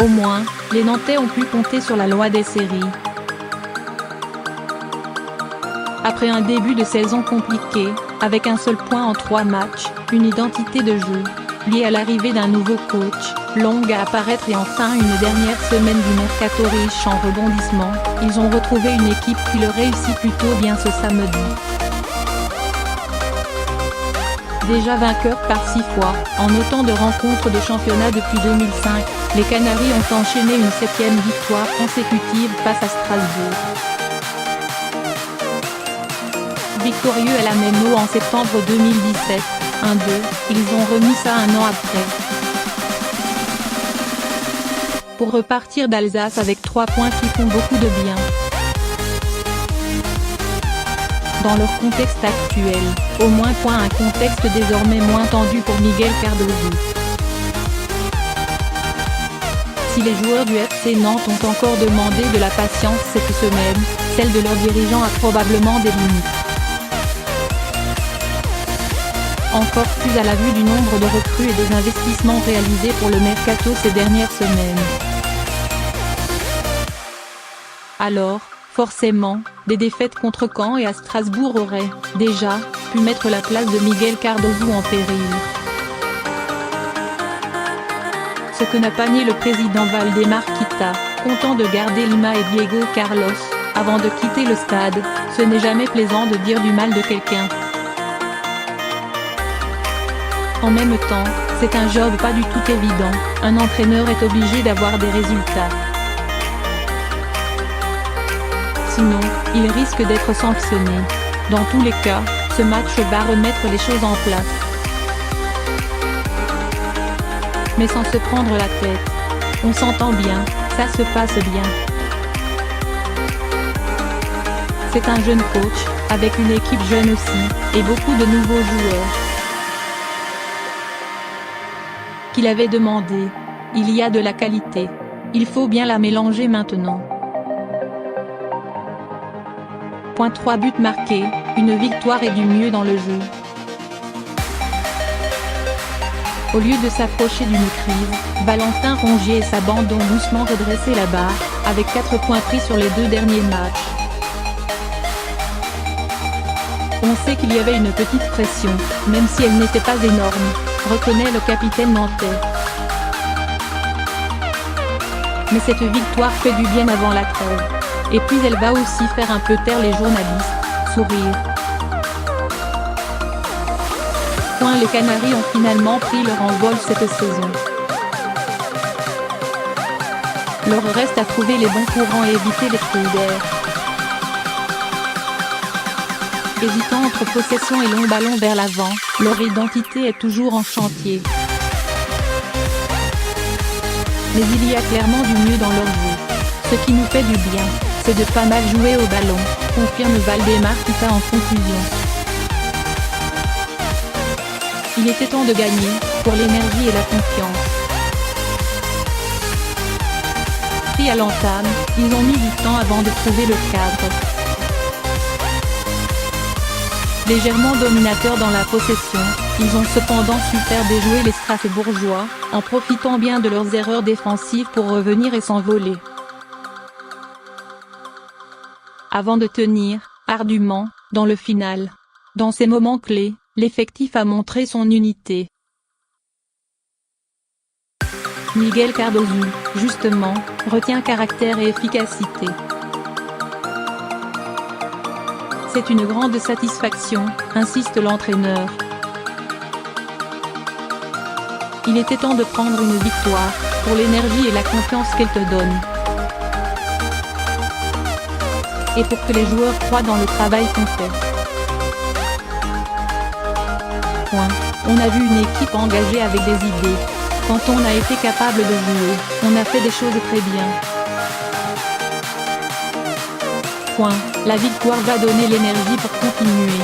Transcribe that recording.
Au moins, les Nantais ont pu compter sur la loi des séries. Après un début de saison compliqué, avec un seul point en 3 matchs, une identité de jeu, liée à l'arrivée d'un nouveau coach, longue à apparaître et enfin une dernière semaine du mercato riche en rebondissements, ils ont retrouvé une équipe qui leur réussit plutôt bien ce samedi. Déjà vainqueurs par 6 fois, en autant de rencontres de championnat depuis 2005, les Canaries ont enchaîné une 7e victoire consécutive face à Strasbourg. Victorieux à la même eau en septembre 2017, 1-2, ils ont remis ça un an après. Pour repartir d'Alsace avec 3 points qui font beaucoup de bien. Dans leur contexte actuel, au moins un contexte désormais moins tendu pour Miguel Cardoso. Si les joueurs du FC Nantes ont encore demandé de la patience cette semaine, celle de leurs dirigeants a probablement des limites. Encore plus à la vue du nombre de recrues et des investissements réalisés pour le mercato ces dernières semaines. Alors, forcément, des défaites contre Caen et à Strasbourg auraient, déjà, pu mettre la place de Miguel Cardoso en péril. Ce que n'a pas nié le président Valdemar Kita, content de garder Lima et Diego Carlos, avant de quitter le stade, ce n'est jamais plaisant de dire du mal de quelqu'un. En même temps, c'est un job pas du tout évident, un entraîneur est obligé d'avoir des résultats. Sinon, il risque d'être sanctionné. Dans tous les cas, ce match va remettre les choses en place. Mais sans se prendre la tête. On s'entend bien, ça se passe bien. C'est un jeune coach, avec une équipe jeune aussi, et beaucoup de nouveaux joueurs. Qu'il avait demandé. Il y a de la qualité. Il faut bien la mélanger maintenant. 3 buts marqués, une victoire et du mieux dans le jeu. Au lieu de s'approcher d'une crise, Valentin Rongier et sa bande ont doucement redressé la barre, avec 4 points pris sur les 2 derniers matchs. On sait qu'il y avait une petite pression, même si elle n'était pas énorme, reconnaît le capitaine nantais. Mais cette victoire fait du bien avant la trêve. Et puis elle va aussi faire un peu taire les journalistes, sourire. Les Canaries ont finalement pris leur envol cette saison. Leur reste à trouver les bons courants et éviter les trous d'air. Hésitant entre possession et long ballon vers l'avant, leur identité est toujours en chantier. Mais il y a clairement du mieux dans leur jeu. Ce qui nous fait du bien, c'est de pas mal jouer au ballon, confirme Valdemar Kita en conclusion. Il était temps de gagner, pour l'énergie et la confiance. Pris à l'entame, ils ont mis du temps avant de trouver le cadre. Légèrement dominateurs dans la possession, ils ont cependant su faire déjouer les Strasbourgeois, en profitant bien de leurs erreurs défensives pour revenir et s'envoler. Avant de tenir, ardument, dans le final. Dans ces moments clés, l'effectif a montré son unité. Miguel Cardoso, justement, retient caractère et efficacité. C'est une grande satisfaction, insiste l'entraîneur. Il était temps de prendre une victoire, pour l'énergie et la confiance qu'elle te donne. Et pour que les joueurs croient dans le travail qu'on fait. On a vu une équipe engagée avec des idées. Quand on a été capable de jouer, on a fait des choses très bien. La victoire va donner l'énergie pour continuer.